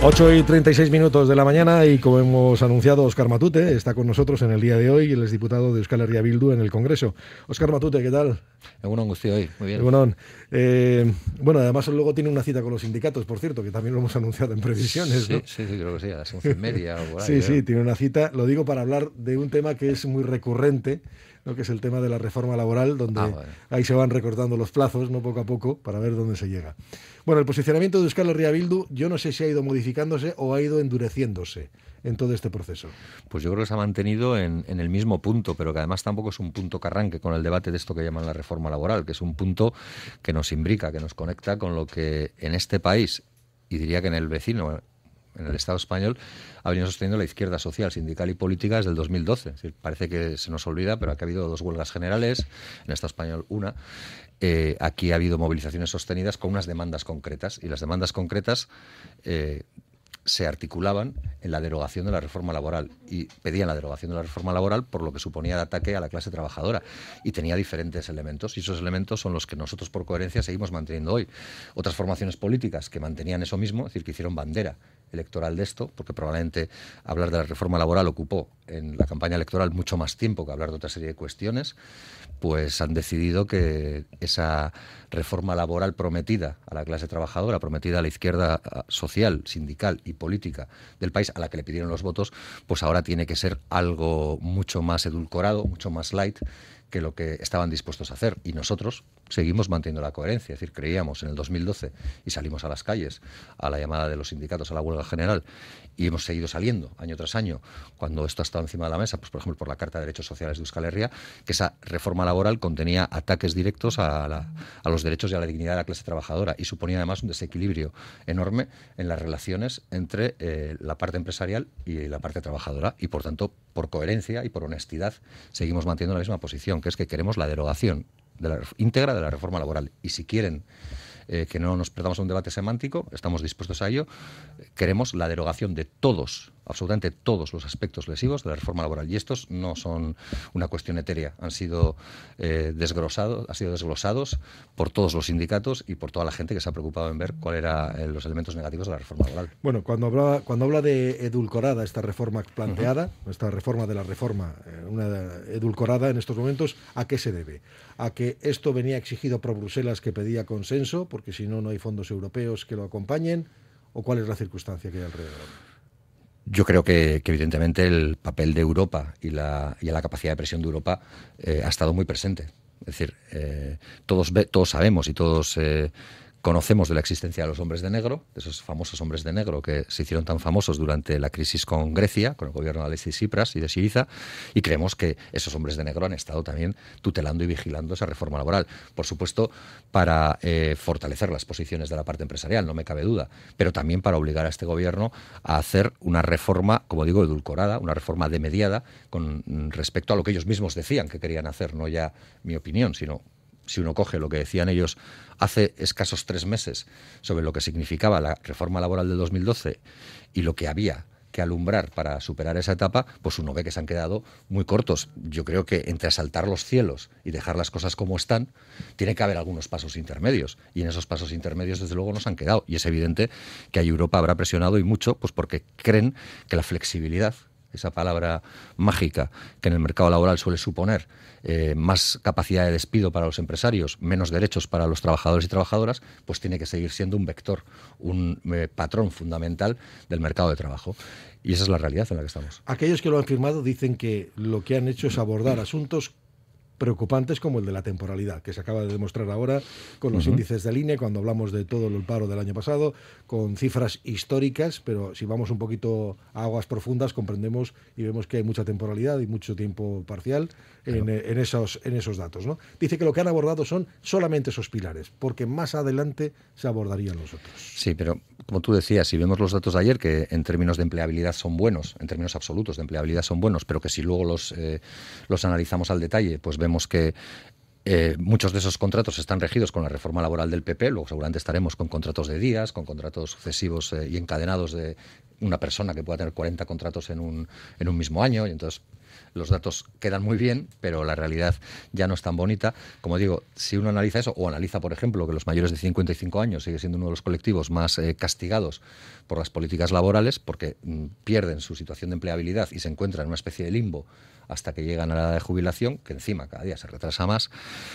8:36 de la mañana y como hemos anunciado, Óscar Matute está con nosotros en el día de hoy. Él es diputado de Euskal Herria Bildu en el Congreso. Óscar Matute, ¿qué tal? Egunon, Guzti, hoy, muy bien. Egunon. Bueno, además luego tiene una cita con los sindicatos, por cierto, que también lo hemos anunciado en previsiones, ¿no? Sí, creo que sí, a las 11:30 o por ahí. Sí, sí, tiene una cita. Lo digo para hablar de un tema que es muy recurrente, ¿no? Que es el tema de la reforma laboral, donde ahí se van recortando los plazos, ¿no? Poco a poco, para ver dónde se llega. Bueno, el posicionamiento de Euskal Herria Bildu, yo no sé si ha ido modificándose o ha ido endureciéndose en todo este proceso. Pues yo creo que se ha mantenido en el mismo punto, pero que además tampoco es un punto que arranque con el debate de esto que llaman la reforma laboral, que es un punto que nos imbrica, que nos conecta con lo que en este país, y diría que en el vecino, en el Estado español, ha venido sosteniendo la izquierda social, sindical y política desde el 2012. Es decir, parece que se nos olvida, pero aquí ha habido 2 huelgas generales, en el Estado español una. Aquí ha habido movilizaciones sostenidas con unas demandas concretas, y las demandas concretas se articulaban en la derogación de la reforma laboral, y pedían la derogación de la reforma laboral por lo que suponía de ataque a la clase trabajadora, y tenía diferentes elementos, y esos elementos son los que nosotros por coherencia seguimos manteniendo hoy. Otras formaciones políticas que mantenían eso mismo, es decir, que hicieron bandera electoral de esto, porque probablemente hablar de la reforma laboral ocupó en la campaña electoral mucho más tiempo que hablar de otra serie de cuestiones, pues han decidido que esa reforma laboral prometida a la clase trabajadora, prometida a la izquierda social, sindical y política del país, a la que le pidieron los votos, pues ahora tiene que ser algo mucho más edulcorado, mucho más light que lo que estaban dispuestos a hacer. Y nosotros seguimos manteniendo la coherencia. Es decir, creíamos en el 2012 y salimos a las calles a la llamada de los sindicatos a la huelga general, y hemos seguido saliendo año tras año cuando esto ha estado encima de la mesa, pues por ejemplo por la Carta de Derechos Sociales de Euskal Herria, que esa reforma laboral contenía ataques directos a los derechos y a la dignidad de la clase trabajadora, y suponía además un desequilibrio enorme en las relaciones entre la parte empresarial y la parte trabajadora, y por tanto, por coherencia y por honestidad, seguimos manteniendo la misma posición, que es que queremos la derogación íntegra de la reforma laboral. Y si quieren que no nos perdamos a un debate semántico, estamos dispuestos a ello. Queremos la derogación de todos, absolutamente todos los aspectos lesivos de la reforma laboral. Y estos no son una cuestión etérea, han sido desglosados por todos los sindicatos y por toda la gente que se ha preocupado en ver cuáles eran los elementos negativos de la reforma laboral. Bueno, cuando habla de edulcorada esta reforma planteada, esta reforma de la reforma, una edulcorada en estos momentos, ¿a qué se debe? ¿A que esto venía exigido por Bruselas, que pedía consenso, porque si no, no hay fondos europeos que lo acompañen? ¿O cuál es la circunstancia que hay alrededor? Yo creo que evidentemente el papel de Europa y la capacidad de presión de Europa ha estado muy presente. Es decir, todos sabemos y todos conocemos de la existencia de los hombres de negro, de esos famosos hombres de negro que se hicieron tan famosos durante la crisis con Grecia, con el gobierno de Alexis Tsipras y de Syriza, y creemos que esos hombres de negro han estado también tutelando y vigilando esa reforma laboral. Por supuesto, para fortalecer las posiciones de la parte empresarial, no me cabe duda, pero también para obligar a este gobierno a hacer una reforma, como digo, edulcorada, una reforma demediada con respecto a lo que ellos mismos decían que querían hacer, no ya mi opinión, sino si uno coge lo que decían ellos hace escasos 3 meses sobre lo que significaba la reforma laboral del 2012 y lo que había que alumbrar para superar esa etapa, pues uno ve que se han quedado muy cortos. Yo creo que entre asaltar los cielos y dejar las cosas como están, tiene que haber algunos pasos intermedios, y en esos pasos intermedios desde luego nos han quedado, y es evidente que a Europa habrá presionado, y mucho, pues porque creen que la flexibilidad, esa palabra mágica que en el mercado laboral suele suponer más capacidad de despido para los empresarios, menos derechos para los trabajadores y trabajadoras, pues tiene que seguir siendo un vector, un patrón fundamental del mercado de trabajo. Y esa es la realidad en la que estamos. Aquellos que lo han firmado dicen que lo que han hecho es abordar asuntos preocupantes como el de la temporalidad, que se acaba de demostrar ahora con los índices del INE, cuando hablamos de todo el paro del año pasado, con cifras históricas, pero si vamos un poquito a aguas profundas comprendemos y vemos que hay mucha temporalidad y mucho tiempo parcial en esos datos, ¿no? Dice que lo que han abordado son solamente esos pilares, porque más adelante se abordarían los otros. Sí, pero como tú decías, si vemos los datos de ayer, que en términos de empleabilidad son buenos, en términos absolutos de empleabilidad son buenos, pero que si luego los analizamos al detalle, pues vemos que muchos de esos contratos están regidos con la reforma laboral del PP, luego seguramente estaremos con contratos de días, con contratos sucesivos y encadenados de una persona que pueda tener 40 contratos en un mismo año, y entonces los datos quedan muy bien, pero la realidad ya no es tan bonita. Como digo, si uno analiza eso, o analiza, por ejemplo, que los mayores de 55 años sigue siendo uno de los colectivos más castigados por las políticas laborales, porque pierden su situación de empleabilidad y se encuentran en una especie de limbo hasta que llegan a la edad de jubilación, que encima cada día se retrasa más,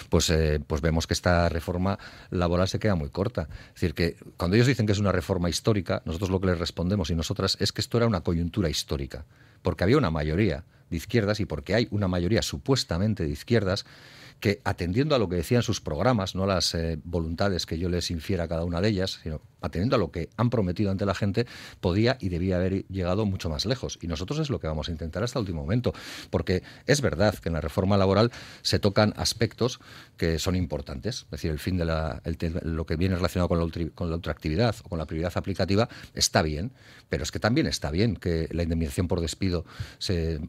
pues vemos que esta reforma laboral se queda muy corta. Es decir, que cuando ellos dicen que es una reforma histórica, nosotros lo que les respondemos y nosotras es que esto era una coyuntura histórica, porque había una mayoría de izquierdas y porque hay una mayoría supuestamente de izquierdas que, atendiendo a lo que decían sus programas, no a las voluntades que yo les infiera a cada una de ellas, sino atendiendo a lo que han prometido ante la gente, podía y debía haber llegado mucho más lejos. Y nosotros es lo que vamos a intentar hasta el último momento, porque es verdad que en la reforma laboral se tocan aspectos que son importantes. Es decir, el fin de lo que viene relacionado con la ultraactividad o con la prioridad aplicativa está bien, pero es que también está bien que la indemnización por despido se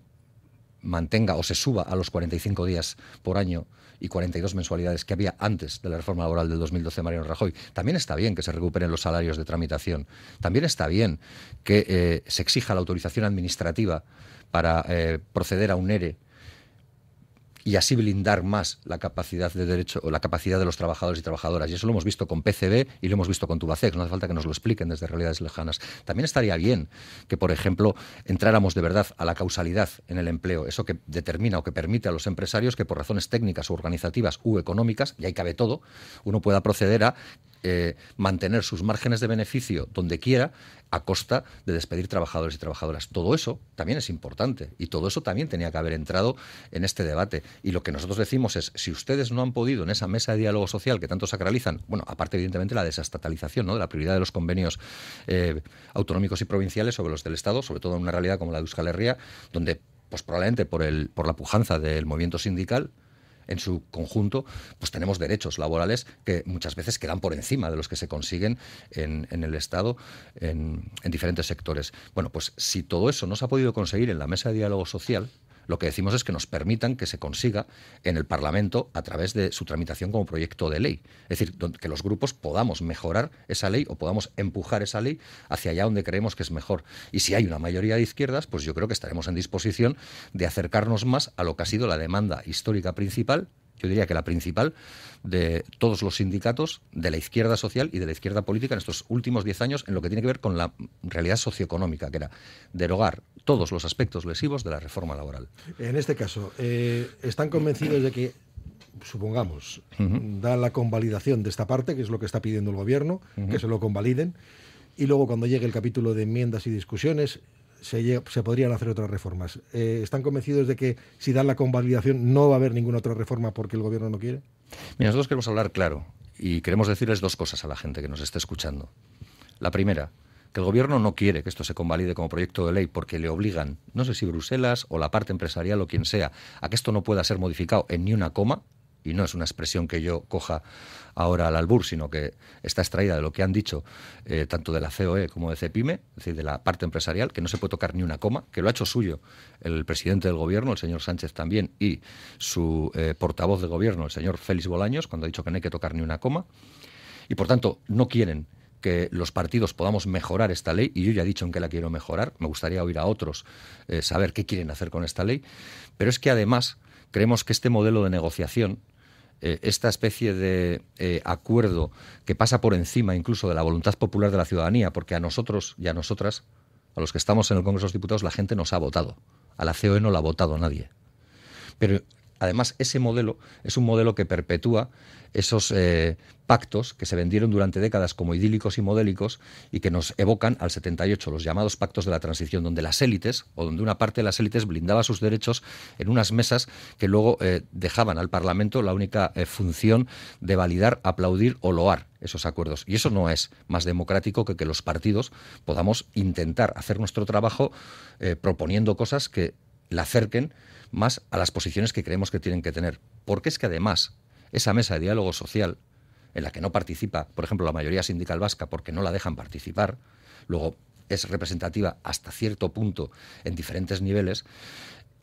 mantenga o se suba a los 45 días por año y 42 mensualidades que había antes de la reforma laboral del 2012 de Mariano Rajoy. También está bien que se recuperen los salarios de tramitación. También está bien que se exija la autorización administrativa para proceder a un ERE y así blindar más la capacidad de derecho o la capacidad de los trabajadores y trabajadoras. Y eso lo hemos visto con PCB y lo hemos visto con Tubacex. No hace falta que nos lo expliquen desde realidades lejanas. También estaría bien que, por ejemplo, entráramos de verdad a la causalidad en el empleo, eso que determina o que permite a los empresarios que por razones técnicas o organizativas u económicas, y ahí cabe todo, uno pueda proceder a mantener sus márgenes de beneficio donde quiera a costa de despedir trabajadores y trabajadoras. Todo eso también es importante y todo eso también tenía que haber entrado en este debate. Y lo que nosotros decimos es, si ustedes no han podido en esa mesa de diálogo social que tanto sacralizan, bueno, aparte evidentemente la desestatalización, ¿no?, de la prioridad de los convenios autonómicos y provinciales sobre los del Estado, sobre todo en una realidad como la de Euskal Herria, donde pues probablemente por la pujanza del movimiento sindical en su conjunto, pues tenemos derechos laborales que muchas veces quedan por encima de los que se consiguen en el Estado en diferentes sectores. Bueno, pues si todo eso no se ha podido conseguir en la mesa de diálogo social, lo que decimos es que nos permitan que se consiga en el Parlamento a través de su tramitación como proyecto de ley. Es decir, que los grupos podamos mejorar esa ley o podamos empujar esa ley hacia allá donde creemos que es mejor. Y si hay una mayoría de izquierdas, pues yo creo que estaremos en disposición de acercarnos más a lo que ha sido la demanda histórica principal, yo diría que la principal, de todos los sindicatos, de la izquierda social y de la izquierda política en estos últimos 10 años, en lo que tiene que ver con la realidad socioeconómica, que era derogar todos los aspectos lesivos de la reforma laboral. En este caso, ¿están convencidos de que, supongamos, da la convalidación de esta parte, que es lo que está pidiendo el gobierno, que se lo convaliden, y luego cuando llegue el capítulo de enmiendas y discusiones se podrían hacer otras reformas? ¿Están convencidos de que si dan la convalidación no va a haber ninguna otra reforma porque el gobierno no quiere? Mira, nosotros queremos hablar claro y queremos decirles dos cosas a la gente que nos esté escuchando. La primera, que el gobierno no quiere que esto se convalide como proyecto de ley porque le obligan, no sé si Bruselas o la parte empresarial o quien sea, a que esto no pueda ser modificado en ni una coma. Y no es una expresión que yo coja ahora al albur, sino que está extraída de lo que han dicho tanto de la COE como de CEPIME, es decir, de la parte empresarial, que no se puede tocar ni una coma, que lo ha hecho suyo el presidente del gobierno, el señor Sánchez también, y su portavoz de gobierno, el señor Félix Bolaños, cuando ha dicho que no hay que tocar ni una coma. Y por tanto, no quieren que los partidos podamos mejorar esta ley, y yo ya he dicho en qué la quiero mejorar. Me gustaría oír a otros saber qué quieren hacer con esta ley. Pero es que además creemos que este modelo de negociación, esta especie de acuerdo que pasa por encima incluso de la voluntad popular de la ciudadanía, porque a nosotros y a nosotras, a los que estamos en el Congreso de los Diputados, la gente nos ha votado. A la COE no la ha votado nadie. Pero además ese modelo es un modelo que perpetúa esos pactos que se vendieron durante décadas como idílicos y modélicos y que nos evocan al 78, los llamados pactos de la transición, donde las élites, o donde una parte de las élites blindaba sus derechos en unas mesas que luego dejaban al Parlamento la única función de validar, aplaudir o loar esos acuerdos. Y eso no es más democrático que los partidos podamos intentar hacer nuestro trabajo proponiendo cosas que la acerquen más a las posiciones que creemos que tienen que tener. Porque es que además esa mesa de diálogo social, en la que no participa, por ejemplo, la mayoría sindical vasca porque no la dejan participar, luego es representativa hasta cierto punto en diferentes niveles,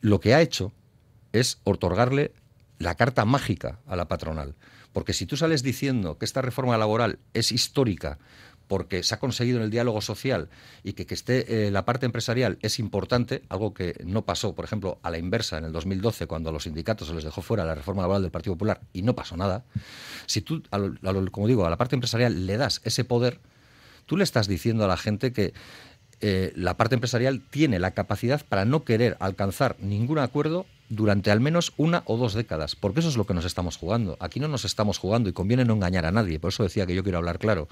lo que ha hecho es otorgarle la carta mágica a la patronal. Porque si tú sales diciendo que esta reforma laboral es histórica porque se ha conseguido en el diálogo social y que esté la parte empresarial es importante, algo que no pasó, por ejemplo, a la inversa en el 2012, cuando a los sindicatos se les dejó fuera la reforma laboral del Partido Popular y no pasó nada. Si tú, como digo, a la parte empresarial le das ese poder, tú le estás diciendo a la gente que la parte empresarial tiene la capacidad para no querer alcanzar ningún acuerdo durante al menos 1 o 2 décadas, porque eso es lo que nos estamos jugando. Aquí no nos estamos jugando, y conviene no engañar a nadie, por eso decía que yo quiero hablar claro.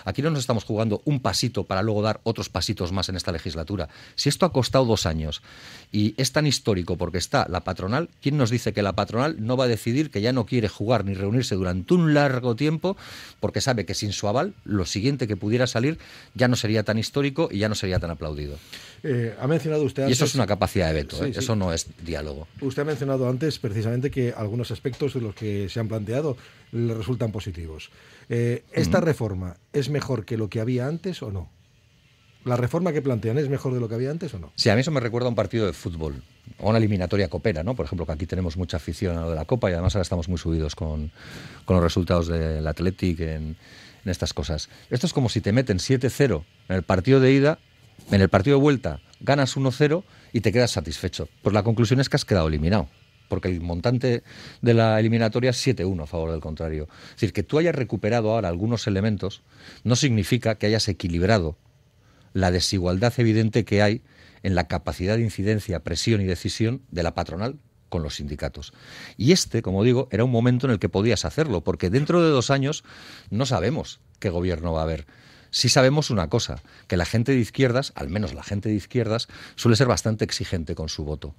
Aquí no nos estamos jugando un pasito para luego dar otros pasitos más en esta legislatura. Si esto ha costado 2 años y es tan histórico porque está la patronal, ¿quién nos dice que la patronal no va a decidir que ya no quiere jugar ni reunirse durante un largo tiempo porque sabe que sin su aval lo siguiente que pudiera salir ya no sería tan histórico y ya no sería tan aplaudido? Ha mencionado usted antes... Y eso es una capacidad de veto, sí, sí. Eso no es diálogo. Usted ha mencionado antes precisamente que algunos aspectos de los que se han planteado le resultan positivos. ¿Esta reforma es mejor que lo que había antes o no? ¿La reforma que plantean es mejor de lo que había antes o no? Sí, a mí eso me recuerda a un partido de fútbol, o una eliminatoria copera, ¿no? Por ejemplo, que aquí tenemos mucha afición a lo de la Copa y además ahora estamos muy subidos con los resultados del Athletic en estas cosas. Esto es como si te meten 7-0 en el partido de ida, en el partido de vuelta ganas 1-0 y te quedas satisfecho. Pues la conclusión es que has quedado eliminado, porque el montante de la eliminatoria es 7-1 a favor del contrario. Es decir, que tú hayas recuperado ahora algunos elementos no significa que hayas equilibrado la desigualdad evidente que hay en la capacidad de incidencia, presión y decisión de la patronal con los sindicatos. Y como digo, era un momento en el que podías hacerlo, porque dentro de 2 años no sabemos qué gobierno va a haber. Sí sabemos una cosa, que la gente de izquierdas, al menos la gente de izquierdas, suele ser bastante exigente con su voto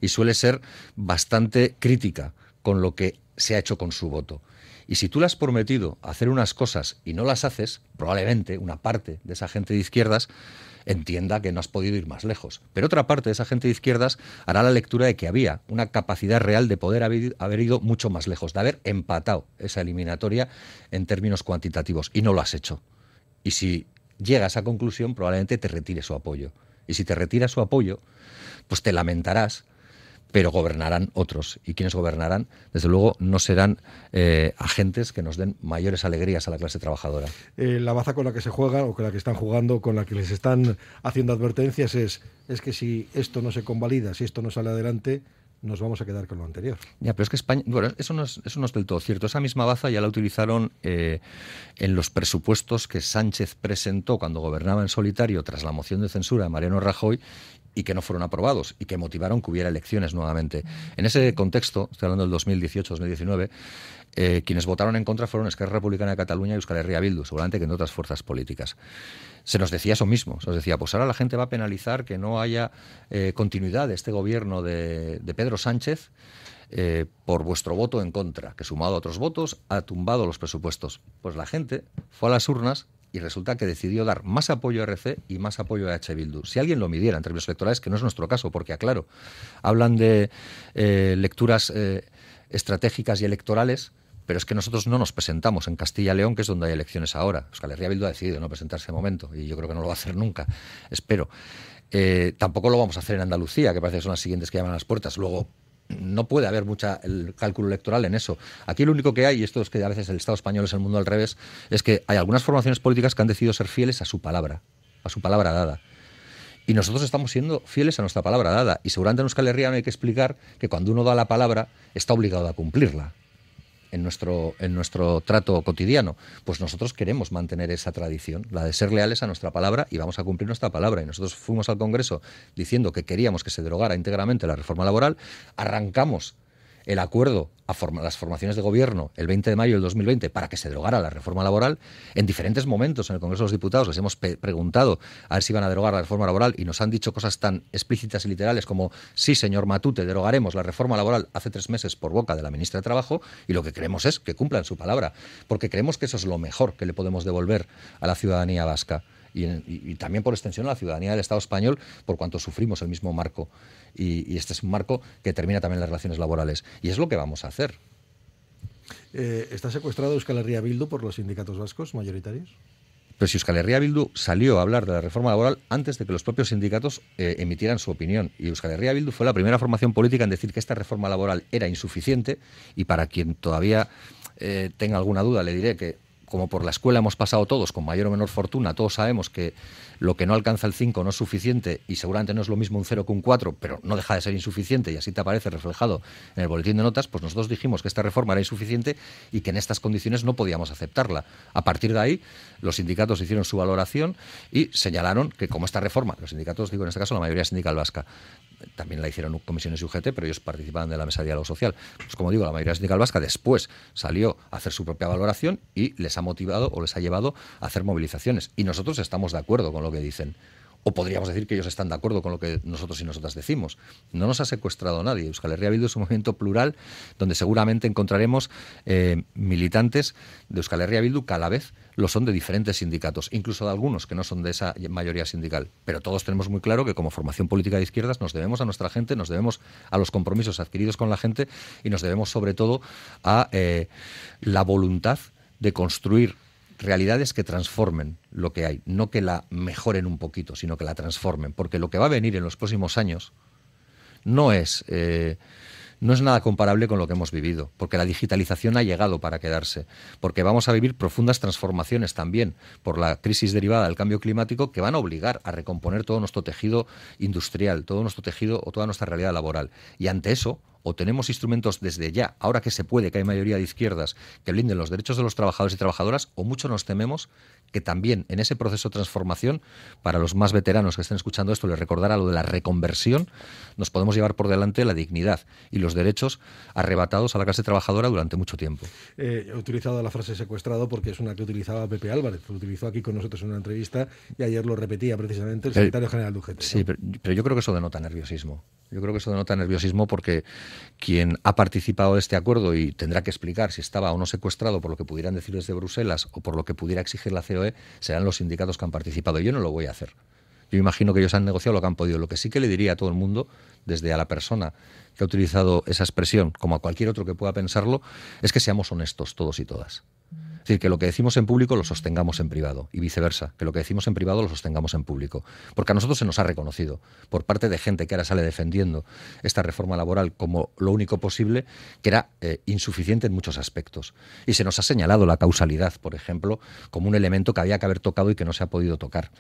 y suele ser bastante crítica con lo que se ha hecho con su voto. Y si tú le has prometido hacer unas cosas y no las haces, probablemente una parte de esa gente de izquierdas entienda que no has podido ir más lejos. Pero otra parte de esa gente de izquierdas hará la lectura de que había una capacidad real de poder haber ido mucho más lejos, de haber empatado esa eliminatoria en términos cuantitativos, y no lo has hecho. Y si llega a esa conclusión, probablemente te retire su apoyo. Y si te retira su apoyo, pues te lamentarás, pero gobernarán otros. Y quienes gobernarán, desde luego, no serán agentes que nos den mayores alegrías a la clase trabajadora. La baza con la que se juega, o con la que están jugando, con la que les están haciendo advertencias, es que si esto no se convalida, si esto no sale adelante, nos vamos a quedar con lo anterior. Ya, pero es que España... Bueno, eso no es del todo cierto. Esa misma baza ya la utilizaron en los presupuestos que Sánchez presentó cuando gobernaba en solitario tras la moción de censura de Mariano Rajoy, y que no fueron aprobados y que motivaron que hubiera elecciones nuevamente. En ese contexto, estoy hablando del 2018-2019, quienes votaron en contra fueron Esquerra Republicana de Cataluña y Euskal Herria Bildu, seguramente que en otras fuerzas políticas. Se nos decía eso mismo, se nos decía, pues ahora la gente va a penalizar que no haya continuidad de este gobierno de Pedro Sánchez por vuestro voto en contra, que sumado a otros votos ha tumbado los presupuestos. Pues la gente fue a las urnas y resulta que decidió dar más apoyo a RC y más apoyo a H. Bildu. Si alguien lo midiera en términos electorales, que no es nuestro caso, porque aclaro, hablan de lecturas estratégicas y electorales, pero es que nosotros no nos presentamos en Castilla y León, que es donde hay elecciones ahora. Euskal Herria Bildu ha decidido no presentarse de momento, y yo creo que no lo va a hacer nunca, espero. Tampoco lo vamos a hacer en Andalucía, que parece que son las siguientes que llaman a las puertas. Luego, no puede haber el cálculo electoral en eso. Aquí lo único que hay, y esto es que a veces el Estado español es el mundo al revés, es que hay algunas formaciones políticas que han decidido ser fieles a su palabra dada. Y nosotros estamos siendo fieles a nuestra palabra dada. Y seguramente en Euskal Herria no hay que explicar que cuando uno da la palabra está obligado a cumplirla en nuestro trato cotidiano. Pues nosotros queremos mantener esa tradición, la de ser leales a nuestra palabra, y vamos a cumplir nuestra palabra. Y nosotros fuimos al Congreso diciendo que queríamos que se derogara íntegramente la reforma laboral, arrancamos el acuerdo a las formaciones de gobierno el 20 de mayo del 2020 para que se derogara la reforma laboral. En diferentes momentos en el Congreso de los Diputados les hemos preguntado a ver si iban a derogar la reforma laboral y nos han dicho cosas tan explícitas y literales como: sí, señor Matute, derogaremos la reforma laboral hace 3 meses por boca de la ministra de Trabajo, y lo que queremos es que cumplan su palabra, porque creemos que eso es lo mejor que le podemos devolver a la ciudadanía vasca. Y también por extensión a la ciudadanía del Estado español, por cuanto sufrimos el mismo marco. Y este es un marco que determina también las relaciones laborales. Y es lo que vamos a hacer. ¿Está secuestrado Euskal Herria Bildu por los sindicatos vascos mayoritarios? Pero si Euskal Herria Bildu salió a hablar de la reforma laboral antes de que los propios sindicatos emitieran su opinión. Y Euskal Herria Bildu fue la primera formación política en decir que esta reforma laboral era insuficiente. Y para quien todavía tenga alguna duda, le diré que como por la escuela hemos pasado todos con mayor o menor fortuna, todos sabemos que lo que no alcanza el 5 no es suficiente y seguramente no es lo mismo un 0 que un 4, pero no deja de ser insuficiente y así te aparece reflejado en el boletín de notas, pues nosotros dijimos que esta reforma era insuficiente y que en estas condiciones no podíamos aceptarla. A partir de ahí, los sindicatos hicieron su valoración y señalaron que como esta reforma, los sindicatos, digo en este caso la mayoría sindical vasca, también la hicieron comisiones y UGT, pero ellos participaban de la mesa de diálogo social. Pues como digo, la mayoría sindical vasca después salió a hacer su propia valoración y les ha motivado o les ha llevado a hacer movilizaciones. Y nosotros estamos de acuerdo con lo que dicen. O podríamos decir que ellos están de acuerdo con lo que nosotros y nosotras decimos. No nos ha secuestrado nadie. Euskal Herria Bildu es un movimiento plural donde seguramente encontraremos militantes de Euskal Herria Bildu que a la vez lo son de diferentes sindicatos, incluso de algunos que no son de esa mayoría sindical. Pero todos tenemos muy claro que como formación política de izquierdas nos debemos a nuestra gente, nos debemos a los compromisos adquiridos con la gente y nos debemos sobre todo a la voluntad de construir realidades que transformen lo que hay, no que la mejoren un poquito, sino que la transformen, porque lo que va a venir en los próximos años no es nada comparable con lo que hemos vivido, porque la digitalización ha llegado para quedarse, porque vamos a vivir profundas transformaciones también por la crisis derivada del cambio climático que van a obligar a recomponer todo nuestro tejido industrial, todo nuestro tejido o toda nuestra realidad laboral. Y ante eso, o tenemos instrumentos desde ya, ahora que se puede, que hay mayoría de izquierdas, que blinden los derechos de los trabajadores y trabajadoras, o mucho nos tememos que también en ese proceso de transformación, para los más veteranos que estén escuchando esto, les recordará lo de la reconversión, nos podemos llevar por delante la dignidad y los derechos arrebatados a la clase trabajadora durante mucho tiempo. He utilizado la frase secuestrado porque es una que utilizaba Pepe Álvarez, lo utilizó aquí con nosotros en una entrevista y ayer lo repetía precisamente el secretario general de UGT. Sí, ¿no? pero yo creo que eso denota nerviosismo. Yo creo que eso denota nerviosismo porque quien ha participado de este acuerdo y tendrá que explicar si estaba o no secuestrado por lo que pudieran decir desde Bruselas o por lo que pudiera exigir la COE serán los sindicatos que han participado. Yo no lo voy a hacer. Yo imagino que ellos han negociado lo que han podido. Lo que sí que le diría a todo el mundo, desde a la persona que ha utilizado esa expresión, como a cualquier otro que pueda pensarlo, es que seamos honestos todos y todas. Es decir, que lo que decimos en público lo sostengamos en privado y viceversa, que lo que decimos en privado lo sostengamos en público. Porque a nosotros se nos ha reconocido, por parte de gente que ahora sale defendiendo esta reforma laboral como lo único posible, que era insuficiente en muchos aspectos. Y se nos ha señalado la causalidad, por ejemplo, como un elemento que había que haber tocado y que no se ha podido tocar.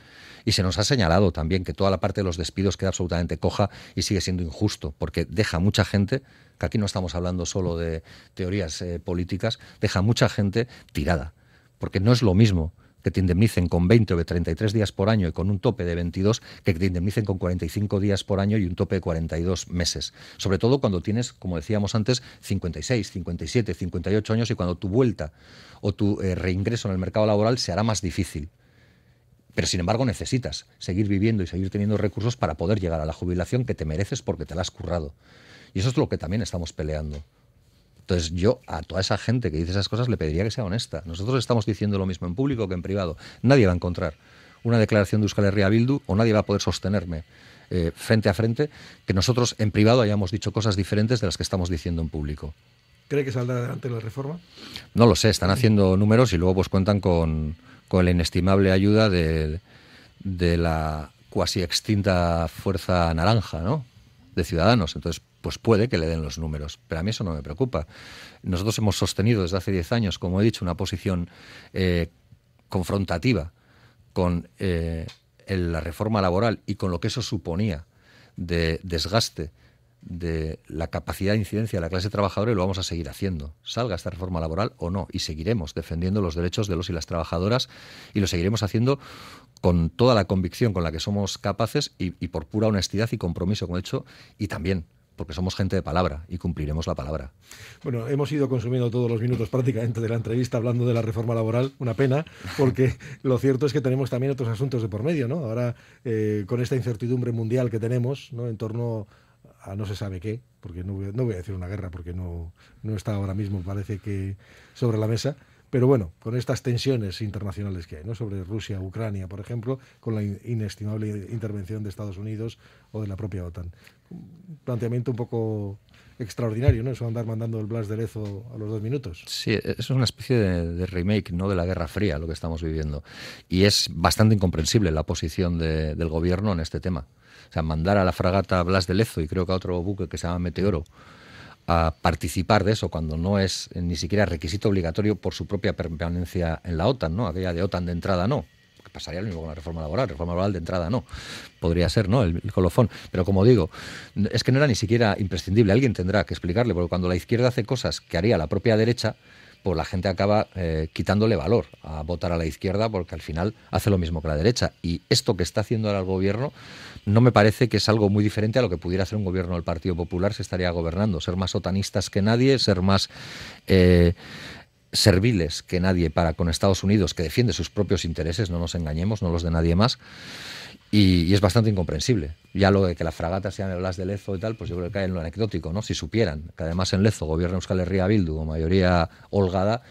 Y se nos ha señalado también que toda la parte de los despidos queda absolutamente coja y sigue siendo injusto, porque deja mucha gente, que aquí no estamos hablando solo de teorías políticas, deja mucha gente tirada. Porque no es lo mismo que te indemnicen con 20 o 33 días por año y con un tope de 22 que te indemnicen con 45 días por año y un tope de 42 meses. Sobre todo cuando tienes, como decíamos antes, 56, 57, 58 años y cuando tu vuelta o tu reingreso en el mercado laboral se hará más difícil. Pero, sin embargo, necesitas seguir viviendo y seguir teniendo recursos para poder llegar a la jubilación que te mereces porque te la has currado. Y eso es lo que también estamos peleando. Entonces, yo a toda esa gente que dice esas cosas le pediría que sea honesta. Nosotros estamos diciendo lo mismo en público que en privado. Nadie va a encontrar una declaración de Euskal Herria Bildu o nadie va a poder sostenerme frente a frente que nosotros en privado hayamos dicho cosas diferentes de las que estamos diciendo en público. ¿Cree que saldrá adelante la reforma? No lo sé, están haciendo números y luego pues cuentan con la inestimable ayuda de la cuasi extinta Fuerza Naranja, ¿no?, de Ciudadanos. Entonces, pues puede que le den los números, pero a mí eso no me preocupa. Nosotros hemos sostenido desde hace 10 años, como he dicho, una posición confrontativa con la reforma laboral y con lo que eso suponía de desgaste de la capacidad de incidencia de la clase trabajadora, y lo vamos a seguir haciendo, salga esta reforma laboral o no, y seguiremos defendiendo los derechos de los y las trabajadoras y lo seguiremos haciendo con toda la convicción con la que somos capaces y por pura honestidad y compromiso, como he dicho, y también porque somos gente de palabra y cumpliremos la palabra. Bueno, hemos ido consumiendo todos los minutos prácticamente de la entrevista hablando de la reforma laboral, una pena, porque lo cierto es que tenemos también otros asuntos de por medio, ¿no? Ahora, con esta incertidumbre mundial que tenemos, ¿no?, en torno a no se sabe qué, porque no voy a decir una guerra, porque no está ahora mismo, parece que sobre la mesa, pero bueno, con estas tensiones internacionales que hay, ¿no?, sobre Rusia, Ucrania, por ejemplo, con la inestimable intervención de Estados Unidos o de la propia OTAN. Un planteamiento un poco extraordinario, ¿no?, eso de andar mandando el Blas de Lezo a los 2 minutos. Sí, es una especie de remake, ¿no?, de la Guerra Fría, lo que estamos viviendo. Y es bastante incomprensible la posición del gobierno en este tema. O sea, mandar a la fragata Blas de Lezo y creo que a otro buque que se llama Meteoro a participar de eso cuando no es ni siquiera requisito obligatorio por su propia permanencia en la OTAN, ¿no? Aquella de OTAN de entrada no. Pasaría lo mismo con la reforma laboral de entrada no. Podría ser, ¿no? El colofón. Pero como digo, es que no era ni siquiera imprescindible. Alguien tendrá que explicarle, porque cuando la izquierda hace cosas que haría la propia derecha, pues la gente acaba quitándole valor a votar a la izquierda, porque al final hace lo mismo que la derecha. Y esto que está haciendo ahora el gobierno no me parece que es algo muy diferente a lo que pudiera hacer un gobierno del Partido Popular si estaría gobernando. Ser más otanistas que nadie, ser más serviles que nadie para con Estados Unidos, que defiende sus propios intereses, no nos engañemos, no los de nadie más. Y es bastante incomprensible. Ya lo de que la fragata se llame Blas de Lezo y tal, pues yo creo que cae en lo anecdótico, ¿no? Si supieran que además en Lezo gobierna Euskal Herria Bildu con mayoría holgada,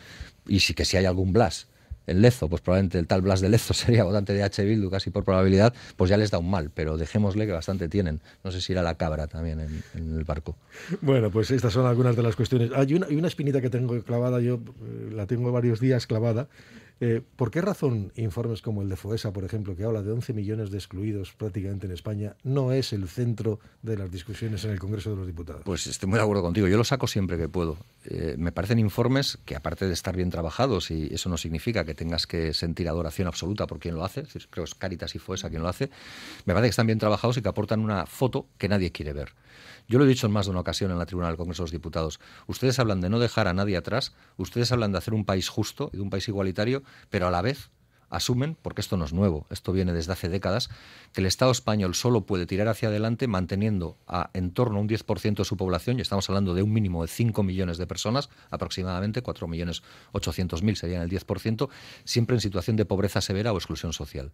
y sí que si hay algún Blas en Lezo, pues probablemente el tal Blas de Lezo sería votante de H. Bildu casi por probabilidad, pues ya les da un mal, pero dejémosle que bastante tienen. No sé si irá la cabra también en el barco. Bueno, pues estas son algunas de las cuestiones. Hay una espinita que tengo clavada, yo la tengo varios días clavada. ¿Por qué razón informes como el de Foesa, por ejemplo, que habla de 11 millones de excluidos prácticamente en España, no es el centro de las discusiones en el Congreso de los Diputados? Pues estoy muy de acuerdo contigo. Yo lo saco siempre que puedo. Me parecen informes que, aparte de estar bien trabajados, y eso no significa que tengas que sentir adoración absoluta por quien lo hace, creo que es Cáritas y Foesa quien lo hace, me parece que están bien trabajados y que aportan una foto que nadie quiere ver. Yo lo he dicho en más de una ocasión en la tribuna del Congreso de los Diputados. Ustedes hablan de no dejar a nadie atrás, ustedes hablan de hacer un país justo y de un país igualitario, pero a la vez asumen, porque esto no es nuevo, esto viene desde hace décadas, que el Estado español solo puede tirar hacia adelante manteniendo en torno a un 10% de su población, y estamos hablando de un mínimo de 5 millones de personas, aproximadamente 4.800.000 serían el 10%, siempre en situación de pobreza severa o exclusión social,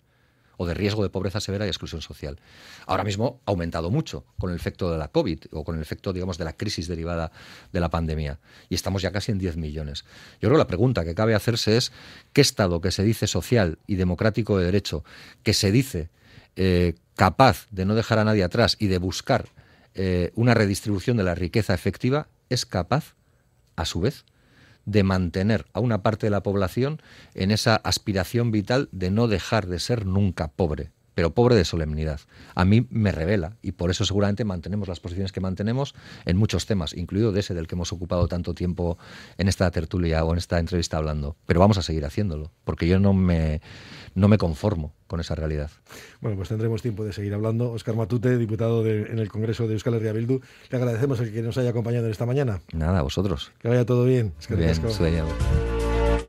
o de riesgo de pobreza severa y exclusión social. Ahora mismo ha aumentado mucho con el efecto de la COVID o con el efecto, digamos, de la crisis derivada de la pandemia. Y estamos ya casi en 10 millones. Yo creo que la pregunta que cabe hacerse es ¿qué Estado que se dice social y democrático de derecho, que se dice capaz de no dejar a nadie atrás y de buscar una redistribución de la riqueza efectiva, es capaz, a su vez, de mantener a una parte de la población en esa aspiración vital de no dejar de ser nunca pobre, pero pobre de solemnidad? A mí me revela, y por eso seguramente mantenemos las posiciones que mantenemos en muchos temas, incluido de ese del que hemos ocupado tanto tiempo en esta tertulia o en esta entrevista hablando. Pero vamos a seguir haciéndolo, porque yo no me conformo con esa realidad. Bueno, pues tendremos tiempo de seguir hablando. Óscar Matute, diputado en el Congreso de Euskal Herria Bildu, le agradecemos el que nos haya acompañado en esta mañana. Nada, a vosotros. Que vaya todo bien. Bien, sueño.